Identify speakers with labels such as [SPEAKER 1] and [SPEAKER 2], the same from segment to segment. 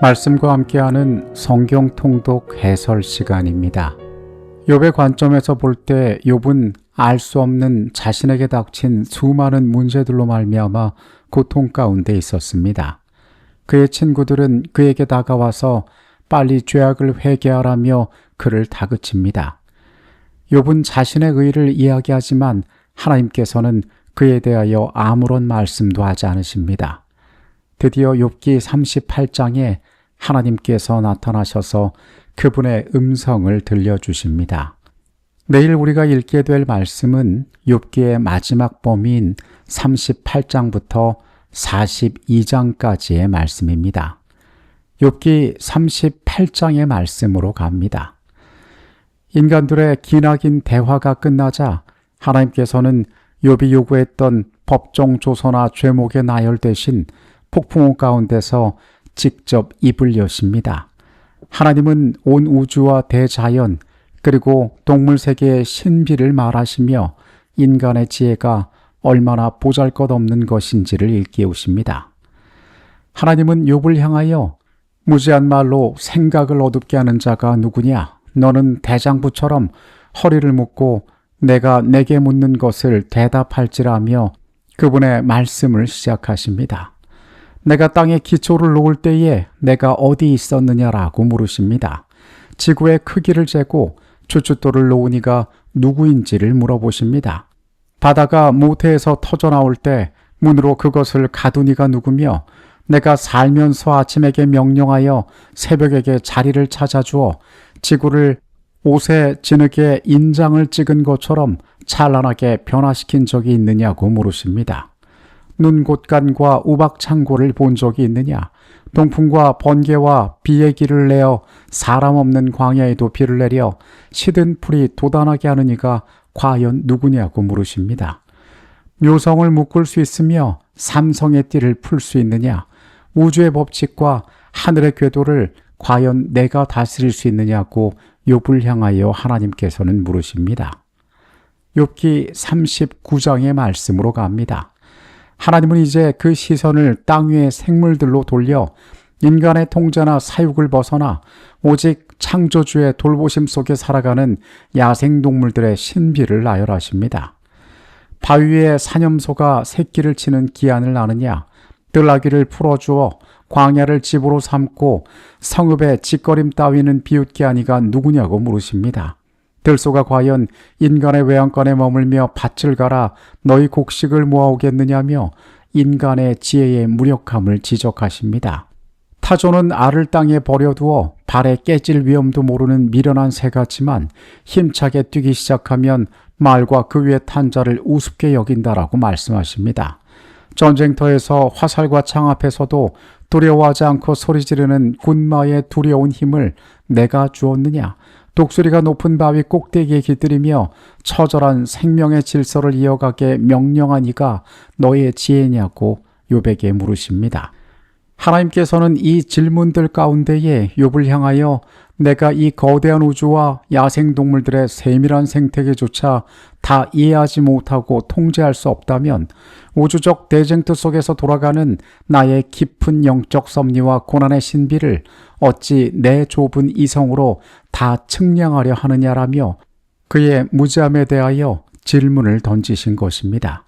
[SPEAKER 1] 말씀과 함께하는 성경 통독 해설 시간입니다. 욥의 관점에서 볼 때 욥은 알 수 없는 자신에게 닥친 수많은 문제들로 말미암아 고통 가운데 있었습니다. 그의 친구들은 그에게 다가와서 빨리 죄악을 회개하라며 그를 다그칩니다. 욥은 자신의 의를 이야기하지만 하나님께서는 그에 대하여 아무런 말씀도 하지 않으십니다. 드디어 욥기 38장에 하나님께서 나타나셔서 그분의 음성을 들려주십니다. 내일 우리가 읽게 될 말씀은 욥기의 마지막 범위인 38장부터 42장까지의 말씀입니다. 욥기 38장의 말씀으로 갑니다. 인간들의 기나긴 대화가 끝나자 하나님께서는 욥이 요구했던 법정 조서나 죄목의 나열 대신 폭풍우 가운데서 직접 입을 여십니다. 하나님은 온 우주와 대자연 그리고 동물 세계의 신비를 말하시며 인간의 지혜가 얼마나 보잘것없는 것인지를 일깨우십니다. 하나님은 욥을 향하여 무지한 말로 생각을 어둡게 하는 자가 누구냐? 너는 대장부처럼 허리를 묶고 내가 내게 묻는 것을 대답할지라며 그분의 말씀을 시작하십니다. 내가 땅에 기초를 놓을 때에 내가 어디 있었느냐라고 물으십니다. 지구의 크기를 재고 주춧돌을 놓으니가 누구인지를 물어보십니다. 바다가 모태에서 터져나올 때 문으로 그것을 가두니가 누구며 내가 살면서 아침에게 명령하여 새벽에게 자리를 찾아주어 지구를 옷에 진흙에 인장을 찍은 것처럼 찬란하게 변화시킨 적이 있느냐고 물으십니다. 눈곶간과 우박창고를 본 적이 있느냐? 동풍과 번개와 비의 길을 내어 사람 없는 광야에도 비를 내려 시든 풀이 돋아나게 하는 이가 과연 누구냐고 물으십니다. 묘성을 묶을 수 있으며 삼성의 띠를 풀 수 있느냐? 우주의 법칙과 하늘의 궤도를 과연 내가 다스릴 수 있느냐고 욥을 향하여 하나님께서는 물으십니다. 욥기 39장의 말씀으로 갑니다. 하나님은 이제 그 시선을 땅 위의 생물들로 돌려 인간의 통제나 사육을 벗어나 오직 창조주의 돌보심 속에 살아가는 야생동물들의 신비를 나열하십니다. 바위 위에 사념소가 새끼를 치는 기한을 아느냐? 뜰나귀를 풀어주어 광야를 집으로 삼고 성읍의 짓거림 따위는 비웃게 하니가 누구냐고 물으십니다. 들소가 과연 인간의 외양간에 머물며 밭을 갈아 너희 곡식을 모아오겠느냐며 인간의 지혜의 무력함을 지적하십니다. 타조는 알을 땅에 버려두어 발에 깨질 위험도 모르는 미련한 새 같지만 힘차게 뛰기 시작하면 말과 그 위에 탄 자를 우습게 여긴다라고 말씀하십니다. 전쟁터에서 화살과 창 앞에서도 두려워하지 않고 소리 지르는 군마의 두려운 힘을 내가 주었느냐? 독수리가 높은 바위 꼭대기에 깃들이며 처절한 생명의 질서를 이어가게 명령한 이가 너의 지혜냐고 욥에게 물으십니다. 하나님께서는 이 질문들 가운데에 욥을 향하여 내가 이 거대한 우주와 야생동물들의 세밀한 생태계조차 다 이해하지 못하고 통제할 수 없다면 우주적 대쟁투 속에서 돌아가는 나의 깊은 영적 섭리와 고난의 신비를 어찌 내 좁은 이성으로 다 측량하려 하느냐라며 그의 무지함에 대하여 질문을 던지신 것입니다.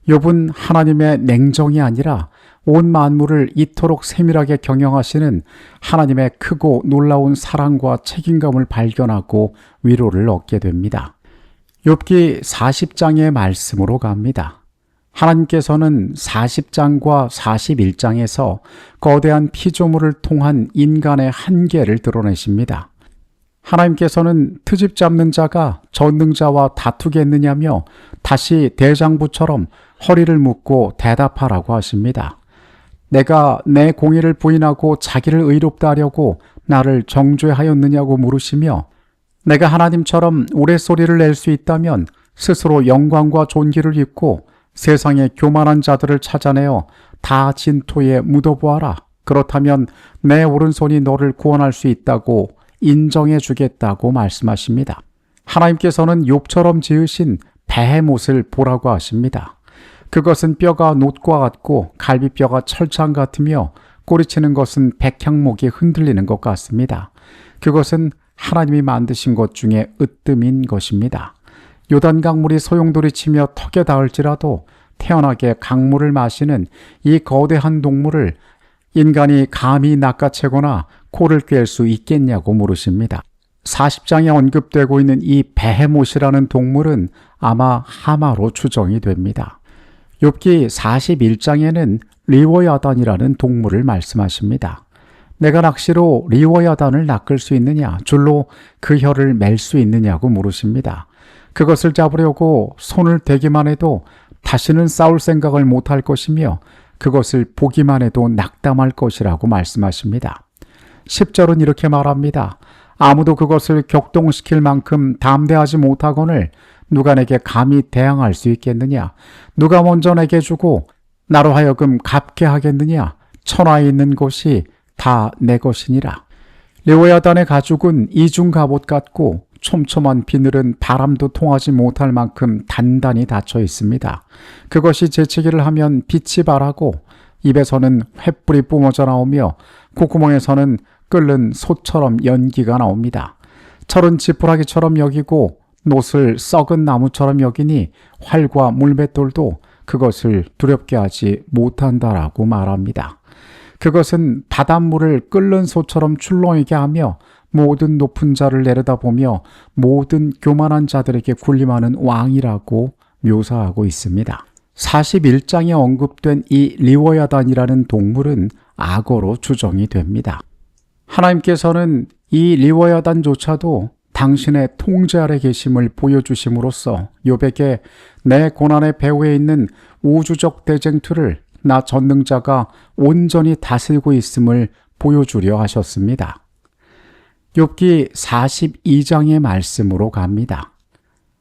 [SPEAKER 1] 욥은 하나님의 냉정이 아니라 온 만물을 이토록 세밀하게 경영하시는 하나님의 크고 놀라운 사랑과 책임감을 발견하고 위로를 얻게 됩니다. 욥기 40장의 말씀으로 갑니다. 하나님께서는 40장과 41장에서 거대한 피조물을 통한 인간의 한계를 드러내십니다. 하나님께서는 트집 잡는 자가 전능자와 다투겠느냐며 다시 대장부처럼 허리를 묶고 대답하라고 하십니다. 내가 내 공의를 부인하고 자기를 의롭다 하려고 나를 정죄하였느냐고 물으시며 내가 하나님처럼 우레소리를 낼 수 있다면 스스로 영광과 존귀를 입고 세상의 교만한 자들을 찾아내어 다 진토에 묻어보아라. 그렇다면 내 오른손이 너를 구원할 수 있다고 인정해 주겠다고 말씀하십니다. 하나님께서는 욥처럼 지으신 베헤못을 보라고 하십니다. 그것은 뼈가 놋과 같고 갈비뼈가 철창 같으며 꼬리치는 것은 백향목이 흔들리는 것 같습니다. 그것은 하나님이 만드신 것 중에 으뜸인 것입니다. 요단 강물이 소용돌이치며 턱에 닿을지라도 태연하게 강물을 마시는 이 거대한 동물을 인간이 감히 낚아채거나 코를 꿰을 수 있겠냐고 물으십니다. 40장에 언급되고 있는 이 베헤못이라는 동물은 아마 하마로 추정이 됩니다. 욥기 41장에는 리워야단이라는 동물을 말씀하십니다. 내가 낚시로 리워야단을 낚을 수 있느냐, 줄로 그 혀를 맬 수 있느냐고 물으십니다. 그것을 잡으려고 손을 대기만 해도 다시는 싸울 생각을 못할 것이며 그것을 보기만 해도 낙담할 것이라고 말씀하십니다. 10절은 이렇게 말합니다. 아무도 그것을 격동시킬 만큼 담대하지 못하거늘 누가 내게 감히 대항할 수 있겠느냐? 누가 먼저 내게 주고 나로 하여금 갚게 하겠느냐? 천하에 있는 곳이 다 내 것이니라. 리워야단의 가죽은 이중 갑옷 같고 촘촘한 비늘은 바람도 통하지 못할 만큼 단단히 닫혀 있습니다. 그것이 재채기를 하면 빛이 발하고 입에서는 횃불이 뿜어져 나오며 콧구멍에서는 끓는 솥처럼 연기가 나옵니다. 철은 지푸라기처럼 여기고 놋을 썩은 나무처럼 여기니 활과 물맷돌도 그것을 두렵게 하지 못한다라고 말합니다. 그것은 바닷물을 끓는 솥처럼 출렁이게 하며 모든 높은 자를 내려다보며 모든 교만한 자들에게 군림하는 왕이라고 묘사하고 있습니다. 41장에 언급된 이 리워야단이라는 동물은 악어로 추정이 됩니다. 하나님께서는 이 리워야단조차도 당신의 통제 아래 계심을 보여주심으로써 욥에게 내 고난의 배후에 있는 우주적 대쟁투를 나 전능자가 온전히 다스리고 있음을 보여주려 하셨습니다. 욥기 42장의 말씀으로 갑니다.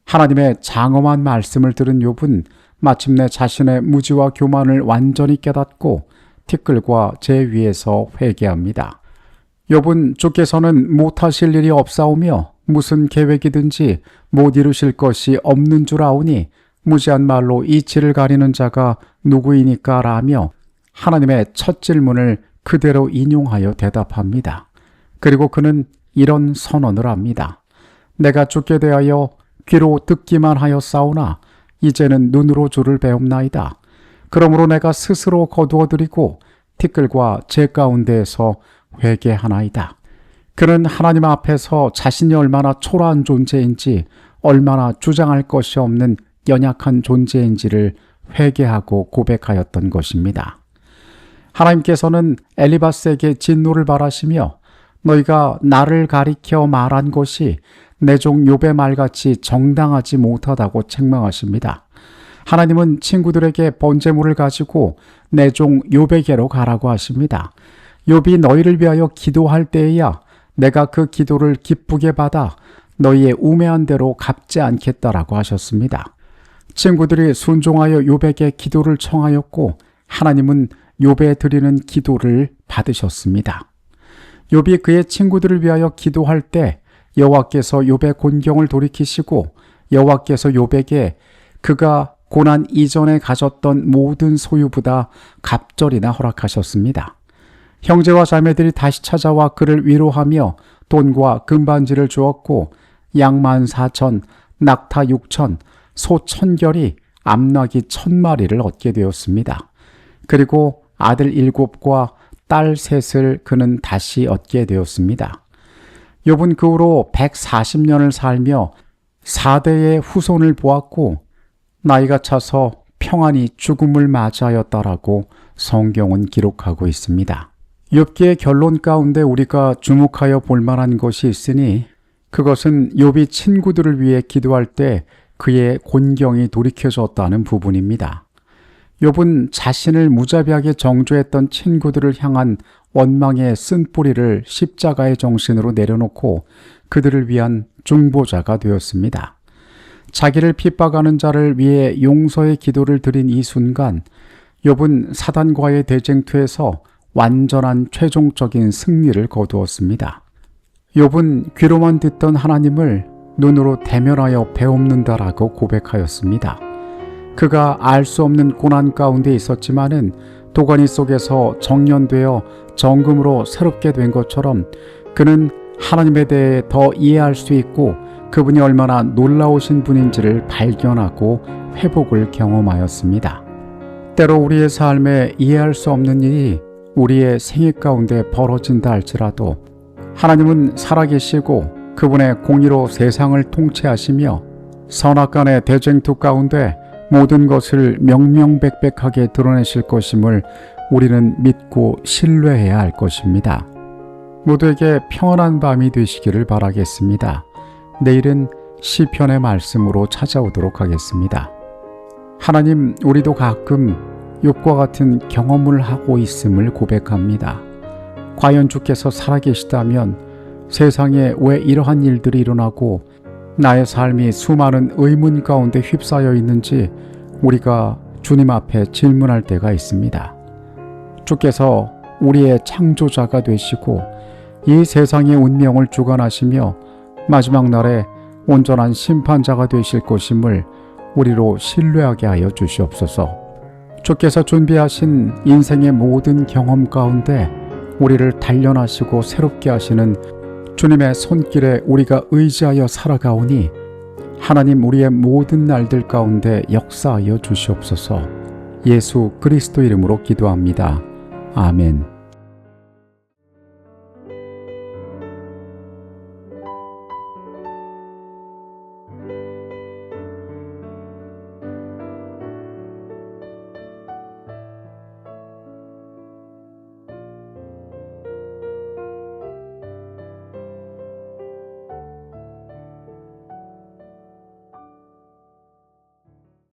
[SPEAKER 1] 하나님의 장엄한 말씀을 들은 욥은 마침내 자신의 무지와 교만을 완전히 깨닫고 티끌과 재 위에서 회개합니다. 욥은 주께서는 못하실 일이 없사오며 무슨 계획이든지 못 이루실 것이 없는 줄 아오니 무지한 말로 이치를 가리는 자가 누구이니까 라며 하나님의 첫 질문을 그대로 인용하여 대답합니다. 그리고 그는 이런 선언을 합니다. 내가 주께 대하여 귀로 듣기만 하였사오나 이제는 눈으로 주를 배움나이다. 그러므로 내가 스스로 거두어드리고 티끌과 재 가운데에서 회개하나이다. 그는 하나님 앞에서 자신이 얼마나 초라한 존재인지, 얼마나 주장할 것이 없는 연약한 존재인지를 회개하고 고백하였던 것입니다. 하나님께서는 엘리바스에게 진노를 바라시며 너희가 나를 가리켜 말한 것이 내 종 욥의 말같이 정당하지 못하다고 책망하십니다. 하나님은 친구들에게 번제물을 가지고 내 종 욥에게로 가라고 하십니다. 욥이 너희를 위하여 기도할 때에야 내가 그 기도를 기쁘게 받아 너희의 우매한 대로 갚지 않겠다라고 하셨습니다. 친구들이 순종하여 욥에게 기도를 청하였고 하나님은 욥에 드리는 기도를 받으셨습니다. 욥이 그의 친구들을 위하여 기도할 때 여호와께서 욥의 곤경을 돌이키시고 여호와께서 욥에게 그가 고난 이전에 가졌던 모든 소유보다 갑절이나 허락하셨습니다. 형제와 자매들이 다시 찾아와 그를 위로하며 돈과 금반지를 주었고 양 14,000, 낙타 6,000, 소 1,000결이 암나귀 1,000마리를 얻게 되었습니다. 그리고 아들 7과 딸 3을 그는 다시 얻게 되었습니다. 욥은 그 후로 140년을 살며 4대의 후손을 보았고 나이가 차서 평안히 죽음을 맞이하였다라고 성경은 기록하고 있습니다. 욥기의 결론 가운데 우리가 주목하여 볼 만한 것이 있으니 그것은 욥이 친구들을 위해 기도할 때 그의 곤경이 돌이켜졌다는 부분입니다. 욥은 자신을 무자비하게 정죄했던 친구들을 향한 원망의 쓴뿌리를 십자가의 정신으로 내려놓고 그들을 위한 중보자가 되었습니다. 자기를 핍박하는 자를 위해 용서의 기도를 드린 이 순간 욥은 사단과의 대쟁투에서 완전한 최종적인 승리를 거두었습니다. 욥은 귀로만 듣던 하나님을 눈으로 대면하여 배움는다라고 고백하였습니다. 그가 알 수 없는 고난 가운데 있었지만은 도가니 속에서 정련되어 정금으로 새롭게 된 것처럼 그는 하나님에 대해 더 이해할 수 있고 그분이 얼마나 놀라우신 분인지를 발견하고 회복을 경험하였습니다. 때로 우리의 삶에 이해할 수 없는 일이 우리의 생애 가운데 벌어진다 할지라도 하나님은 살아계시고 그분의 공의로 세상을 통치하시며 선악간의 대쟁투 가운데 모든 것을 명명백백하게 드러내실 것임을 우리는 믿고 신뢰해야 할 것입니다. 모두에게 평안한 밤이 되시기를 바라겠습니다. 내일은 시편의 말씀으로 찾아오도록 하겠습니다. 하나님, 우리도 가끔 욥과 같은 경험을 하고 있음을 고백합니다. 과연 주께서 살아계시다면 세상에 왜 이러한 일들이 일어나고 나의 삶이 수많은 의문 가운데 휩싸여 있는지 우리가 주님 앞에 질문할 때가 있습니다. 주께서 우리의 창조자가 되시고 이 세상의 운명을 주관하시며 마지막 날에 온전한 심판자가 되실 것임을 우리로 신뢰하게 하여 주시옵소서. 주께서 준비하신 인생의 모든 경험 가운데 우리를 단련하시고 새롭게 하시는 주님의 손길에 우리가 의지하여 살아가오니 하나님, 우리의 모든 날들 가운데 역사하여 주시옵소서. 예수 그리스도 이름으로 기도합니다. 아멘.